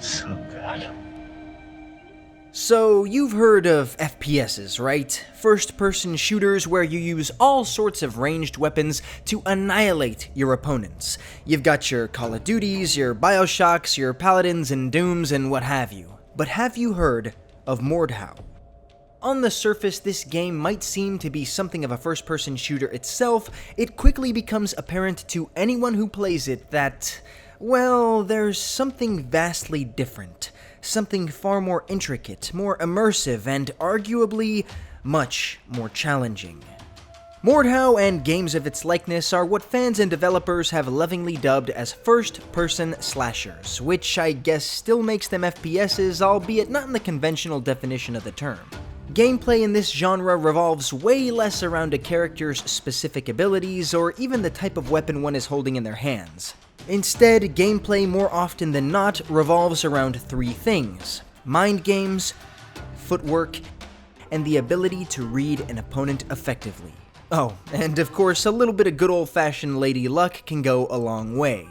So good. So, you've heard of FPSs, right? First-person shooters where you use all sorts of ranged weapons to annihilate your opponents. You've got your Call of Duties, your Bioshocks, your Paladins and Dooms, and what have you. But have you heard of Mordhau? On the surface, this game might seem to be something of a first-person shooter itself. It quickly becomes apparent to anyone who plays it that, well, there's something vastly different. Something far more intricate, more immersive, and arguably much more challenging. Mordhau and games of its likeness are what fans and developers have lovingly dubbed as first-person slashers, which I guess still makes them FPSs, albeit not in the conventional definition of the term. Gameplay in this genre revolves way less around a character's specific abilities or even the type of weapon one is holding in their hands. Instead, gameplay more often than not revolves around three things: mind games, footwork, and the ability to read an opponent effectively. Oh, and of course, a little bit of good old-fashioned lady luck can go a long way.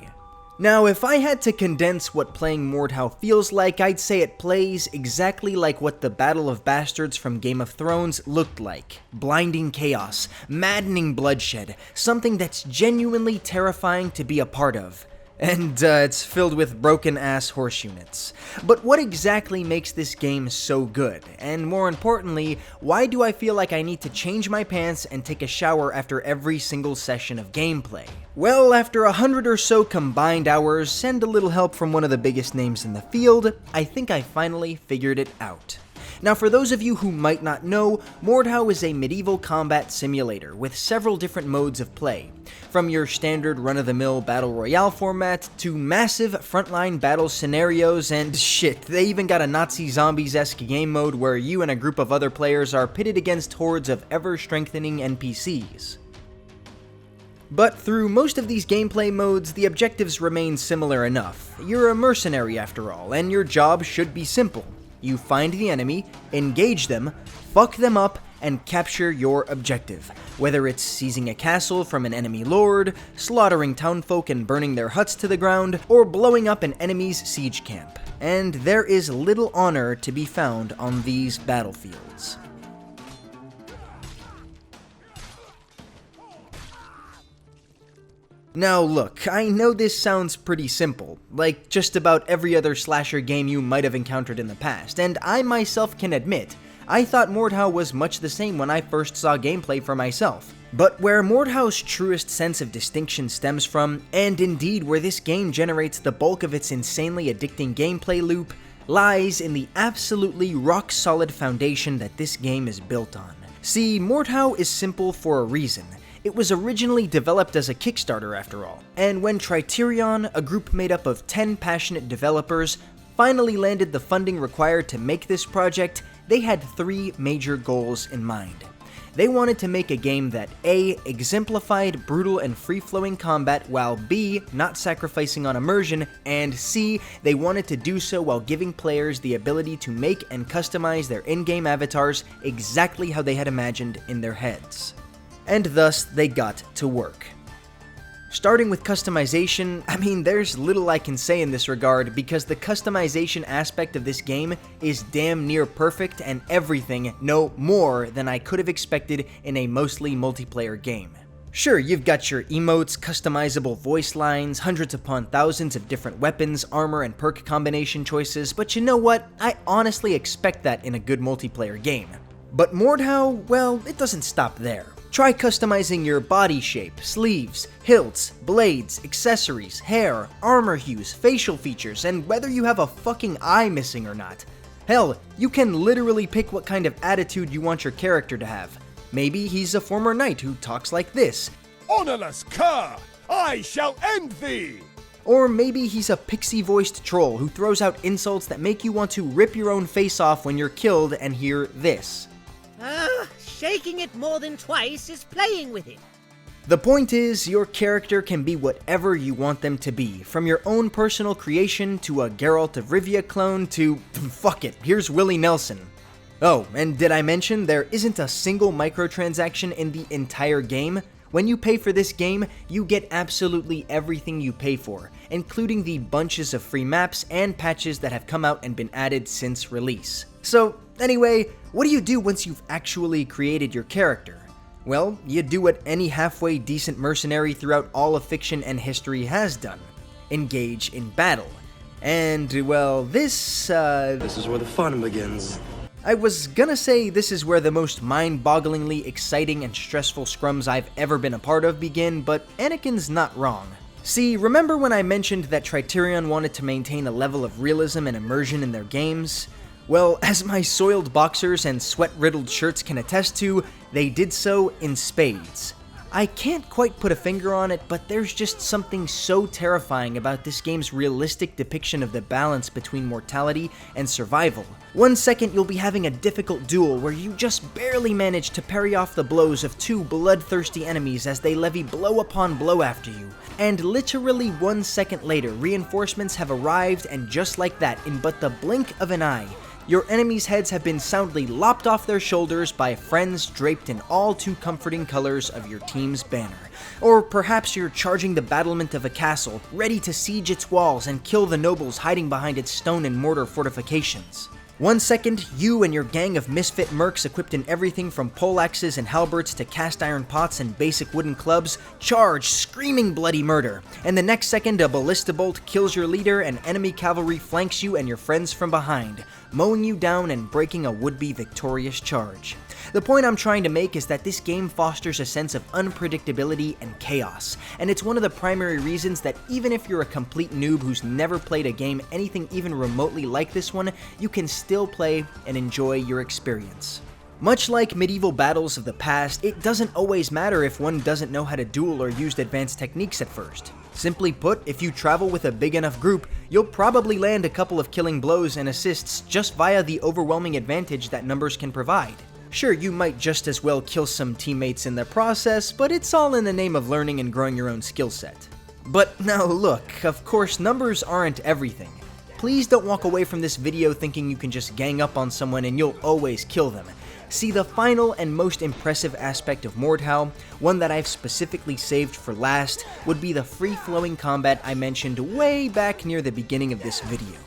Now, if I had to condense what playing Mordhau feels like, I'd say it plays exactly like what the Battle of Bastards from Game of Thrones looked like. Blinding chaos, maddening bloodshed, something that's genuinely terrifying to be a part of. And it's filled with broken-ass horse units. But what exactly makes this game so good? And more importantly, why do I feel like I need to change my pants and take a shower after every single session of gameplay? Well, after 100 or so combined hours and a little help from one of the biggest names in the field, I think I finally figured it out. Now, for those of you who might not know, Mordhau is a medieval combat simulator with several different modes of play. From your standard run-of-the-mill battle royale format to massive frontline battle scenarios, and shit, they even got a Nazi zombies-esque game mode where you and a group of other players are pitted against hordes of ever-strengthening NPCs. But through most of these gameplay modes, the objectives remain similar enough. You're a mercenary after all, and your job should be simple. You find the enemy, engage them, fuck them up, and capture your objective. Whether it's seizing a castle from an enemy lord, slaughtering townfolk and burning their huts to the ground, or blowing up an enemy's siege camp. And there is little honor to be found on these battlefields. Now look, I know this sounds pretty simple, like just about every other slasher game you might have encountered in the past, and I myself can admit, I thought Mordhau was much the same when I first saw gameplay for myself. But where Mordhau's truest sense of distinction stems from, and indeed where this game generates the bulk of its insanely addicting gameplay loop, lies in the absolutely rock-solid foundation that this game is built on. See, Mordhau is simple for a reason. It was originally developed as a Kickstarter after all, and when Criterion, a group made up of 10 passionate developers, finally landed the funding required to make this project, they had three major goals in mind. They wanted to make a game that A, exemplified brutal and free-flowing combat while B, not sacrificing on immersion, and C, they wanted to do so while giving players the ability to make and customize their in-game avatars exactly how they had imagined in their heads. And thus, they got to work. Starting with customization, I mean, there's little I can say in this regard because the customization aspect of this game is damn near perfect and everything, no more than I could have expected in a mostly multiplayer game. Sure, you've got your emotes, customizable voice lines, hundreds upon thousands of different weapons, armor, and perk combination choices, but you know what? I honestly expect that in a good multiplayer game. But Mordhau, well, it doesn't stop there. Try customizing your body shape, sleeves, hilts, blades, accessories, hair, armor hues, facial features, and whether you have a fucking eye missing or not. Hell, you can literally pick what kind of attitude you want your character to have. Maybe he's a former knight who talks like this. Honorless cur, I shall end thee! Or maybe he's a pixie-voiced troll who throws out insults that make you want to rip your own face off when you're killed and hear this. Shaking it more than twice is playing with it. The point is, your character can be whatever you want them to be, from your own personal creation to a Geralt of Rivia clone to, fuck it, here's Willie Nelson. Oh, and did I mention there isn't a single microtransaction in the entire game? When you pay for this game, you get absolutely everything you pay for, including the bunches of free maps and patches that have come out and been added since release. So, anyway, what do you do once you've actually created your character? Well, you do what any halfway decent mercenary throughout all of fiction and history has done. Engage in battle. And, well, this is where the fun begins. I was gonna say this is where the most mind-bogglingly exciting and stressful scrums I've ever been a part of begin, but Anakin's not wrong. See, remember when I mentioned that Criterion wanted to maintain a level of realism and immersion in their games? Well, as my soiled boxers and sweat-riddled shirts can attest to, they did so in spades. I can't quite put a finger on it, but there's just something so terrifying about this game's realistic depiction of the balance between mortality and survival. One second you'll be having a difficult duel where you just barely manage to parry off the blows of two bloodthirsty enemies as they levy blow upon blow after you. And literally 1 second later, reinforcements have arrived, and just like that, in but the blink of an eye, your enemies' heads have been soundly lopped off their shoulders by friends draped in all too comforting colors of your team's banner. Or perhaps you're charging the battlement of a castle, ready to siege its walls and kill the nobles hiding behind its stone and mortar fortifications. 1 second, you and your gang of misfit mercs equipped in everything from poleaxes and halberds to cast iron pots and basic wooden clubs charge, screaming bloody murder. And the next second, a ballista bolt kills your leader and enemy cavalry flanks you and your friends from behind, mowing you down and breaking a would-be victorious charge. The point I'm trying to make is that this game fosters a sense of unpredictability and chaos, and it's one of the primary reasons that even if you're a complete noob who's never played a game anything even remotely like this one, you can still play and enjoy your experience. Much like medieval battles of the past, it doesn't always matter if one doesn't know how to duel or use advanced techniques at first. Simply put, if you travel with a big enough group, you'll probably land a couple of killing blows and assists just via the overwhelming advantage that numbers can provide. Sure, you might just as well kill some teammates in the process, but it's all in the name of learning and growing your own skill set. But now look, of course numbers aren't everything. Please don't walk away from this video thinking you can just gang up on someone and you'll always kill them. See, the final and most impressive aspect of Mordhau, one that I've specifically saved for last, would be the free-flowing combat I mentioned way back near the beginning of this video.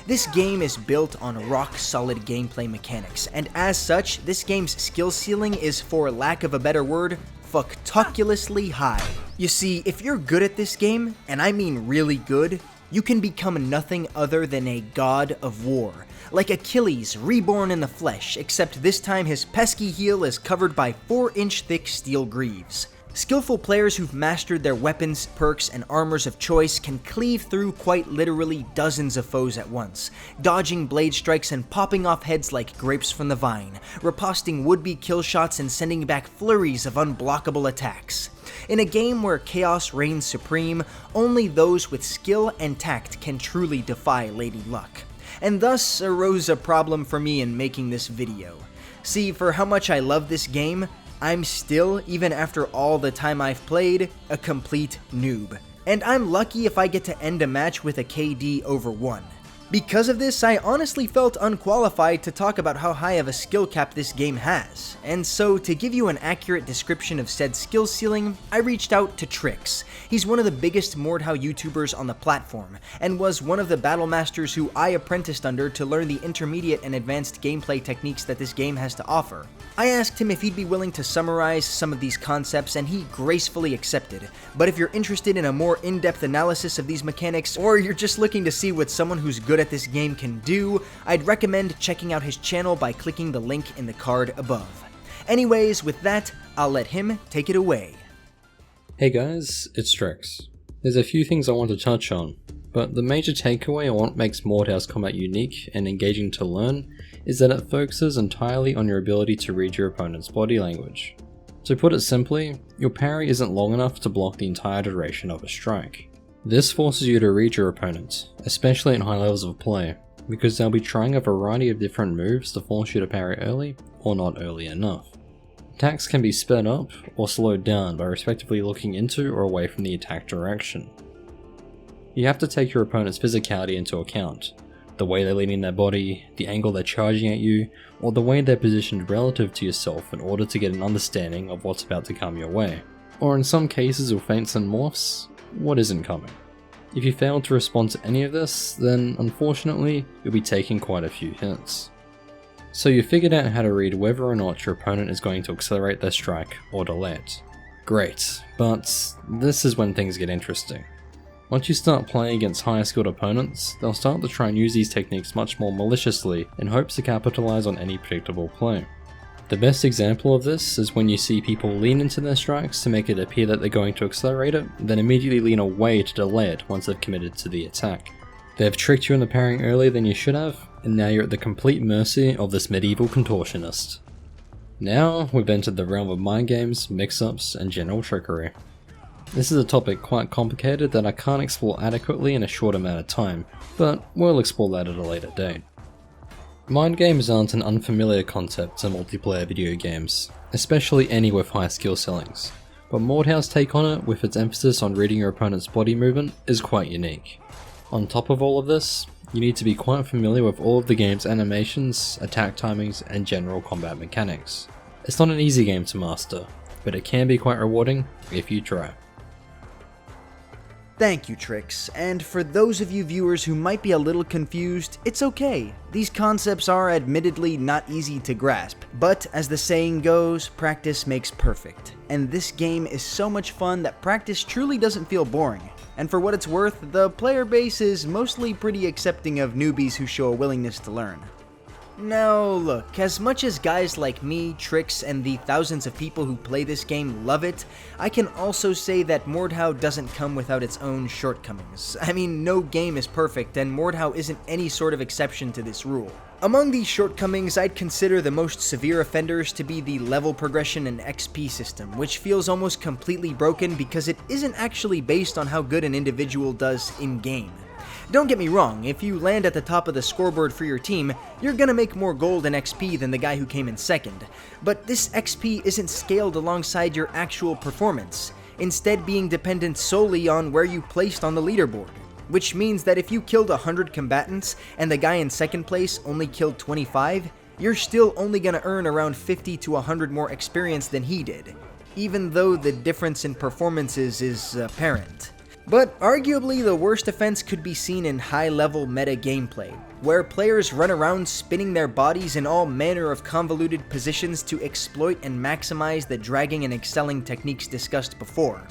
This game is built on rock-solid gameplay mechanics, and as such, this game's skill ceiling is, for lack of a better word, fucktoculously high. You see, if you're good at this game, and I mean really good, you can become nothing other than a god of war. Like Achilles, reborn in the flesh, except this time his pesky heel is covered by 4-inch thick steel greaves. Skillful players who've mastered their weapons, perks, and armors of choice can cleave through quite literally dozens of foes at once, dodging blade strikes and popping off heads like grapes from the vine, riposting would-be kill shots and sending back flurries of unblockable attacks. In a game where chaos reigns supreme, only those with skill and tact can truly defy Lady Luck. And thus arose a problem for me in making this video. See, for how much I love this game, I'm still, even after all the time I've played, a complete noob. And I'm lucky if I get to end a match with a KD over 1. Because of this, I honestly felt unqualified to talk about how high of a skill cap this game has, and so to give you an accurate description of said skill ceiling, I reached out to Trix. He's one of the biggest Mordhau YouTubers on the platform, and was one of the battle masters who I apprenticed under to learn the intermediate and advanced gameplay techniques that this game has to offer. I asked him if he'd be willing to summarize some of these concepts, and he gracefully accepted. But if you're interested in a more in-depth analysis of these mechanics, or you're just looking to see what someone who's good at this game can do, I'd recommend checking out his channel by clicking the link in the card above. Anyways, with that, I'll let him take it away. Hey guys, it's Feat.Trix. There's a few things I want to touch on, but the major takeaway on what makes Mordhau's combat unique and engaging to learn is that it focuses entirely on your ability to read your opponent's body language. To put it simply, your parry isn't long enough to block the entire duration of a strike. This forces you to read your opponent, especially at high levels of play, because they'll be trying a variety of different moves to force you to parry early or not early enough. Attacks can be sped up or slowed down by respectively looking into or away from the attack direction. You have to take your opponent's physicality into account, the way they're leaning their body, the angle they're charging at you, or the way they're positioned relative to yourself in order to get an understanding of what's about to come your way. or in some cases with feints and morphs, what isn't coming. If you fail to respond to any of this, then unfortunately, you'll be taking quite a few hits. So you figured out how to read whether or not your opponent is going to accelerate their strike or delay it. Great, but this is when things get interesting. Once you start playing against higher skilled opponents, they'll start to try and use these techniques much more maliciously in hopes to capitalize on any predictable play. The best example of this is when you see people lean into their strikes to make it appear that they're going to accelerate it, then immediately lean away to delay it once they've committed to the attack. They've tricked you into parrying earlier than you should have, and now you're at the complete mercy of this medieval contortionist. Now we've entered the realm of mind games, mix-ups, and general trickery. This is a topic quite complicated that I can't explore adequately in a short amount of time, but we'll explore that at a later date. Mind games aren't an unfamiliar concept to multiplayer video games, especially any with high skill ceilings, but Mordhau's take on it, with its emphasis on reading your opponent's body movement, is quite unique. On top of all of this, you need to be quite familiar with all of the game's animations, attack timings, and general combat mechanics. It's not an easy game to master, but it can be quite rewarding if you try. Thank you, Trix, and for those of you viewers who might be a little confused, it's okay. These concepts are admittedly not easy to grasp, but as the saying goes, practice makes perfect. And this game is so much fun that practice truly doesn't feel boring. And for what it's worth, the player base is mostly pretty accepting of newbies who show a willingness to learn. Now look, as much as guys like me, Trix, and the thousands of people who play this game love it, I can also say that Mordhau doesn't come without its own shortcomings. I mean, no game is perfect, and Mordhau isn't any sort of exception to this rule. Among these shortcomings, I'd consider the most severe offenders to be the level progression and XP system, which feels almost completely broken because it isn't actually based on how good an individual does in-game. Don't get me wrong, if you land at the top of the scoreboard for your team, you're gonna make more gold and XP than the guy who came in second. But this XP isn't scaled alongside your actual performance, instead being dependent solely on where you placed on the leaderboard. Which means that if you killed 100 combatants and the guy in second place only killed 25, you're still only gonna earn around 50 to 100 more experience than he did, even though the difference in performances is apparent. But arguably the worst offense could be seen in high-level meta gameplay, where players run around spinning their bodies in all manner of convoluted positions to exploit and maximize the dragging and excelling techniques discussed before,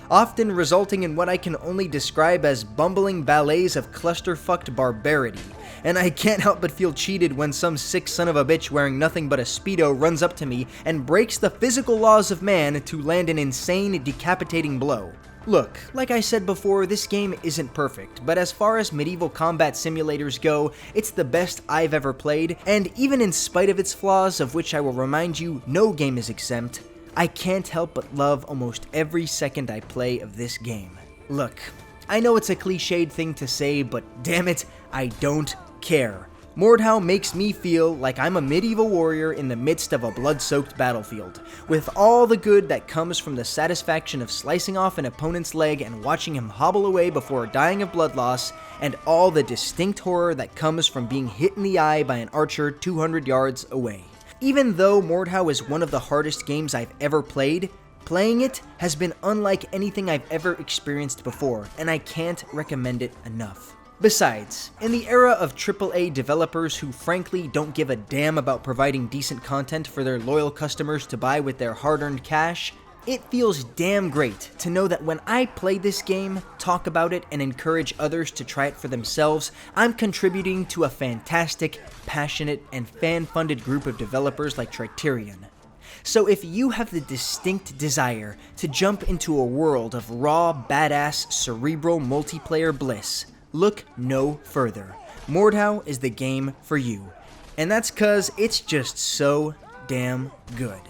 often resulting in what I can only describe as bumbling ballets of clusterfucked barbarity. And I can't help but feel cheated when some sick son of a bitch wearing nothing but a Speedo runs up to me and breaks the physical laws of man to land an insane, decapitating blow. Look, like I said before, this game isn't perfect, but as far as medieval combat simulators go, it's the best I've ever played, and even in spite of its flaws, of which I will remind you no game is exempt, I can't help but love almost every second I play of this game. Look, I know it's a cliched thing to say, but damn it, I don't care. Mordhau makes me feel like I'm a medieval warrior in the midst of a blood-soaked battlefield, with all the good that comes from the satisfaction of slicing off an opponent's leg and watching him hobble away before dying of blood loss, and all the distinct horror that comes from being hit in the eye by an archer 200 yards away. Even though Mordhau is one of the hardest games I've ever played, playing it has been unlike anything I've ever experienced before, and I can't recommend it enough. Besides, in the era of AAA developers who frankly don't give a damn about providing decent content for their loyal customers to buy with their hard-earned cash, it feels damn great to know that when I play this game, talk about it, and encourage others to try it for themselves, I'm contributing to a fantastic, passionate, and fan-funded group of developers like Feat.Trix. So if you have the distinct desire to jump into a world of raw, badass, cerebral multiplayer bliss, look no further. Mordhau is the game for you. And that's cause it's just so damn good.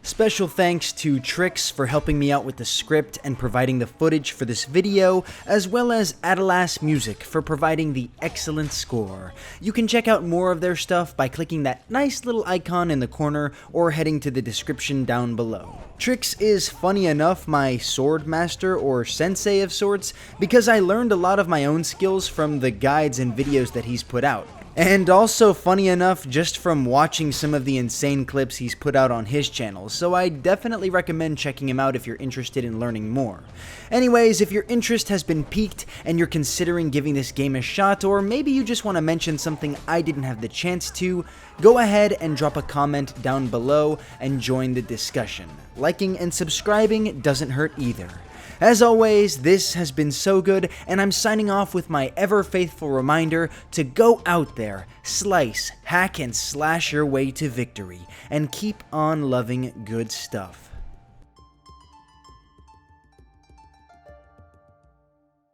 Special thanks to Trix for helping me out with the script and providing the footage for this video, as well as BASTAAAAARD Music for providing the excellent score. You can check out more of their stuff by clicking that nice little icon in the corner or heading to the description down below. Trix is, funny enough, my sword master or sensei of sorts, because I learned a lot of my own skills from the guides and videos that he's put out. And also, funny enough, just from watching some of the insane clips he's put out on his channel, so I definitely recommend checking him out if you're interested in learning more. Anyways, if your interest has been piqued and you're considering giving this game a shot, or maybe you just want to mention something I didn't have the chance to, go ahead and drop a comment down below and join the discussion. Liking and subscribing doesn't hurt either. As always, this has been so good, and I'm signing off with my ever-faithful reminder to go out there, slice, hack, and slash your way to victory, and keep on loving good stuff.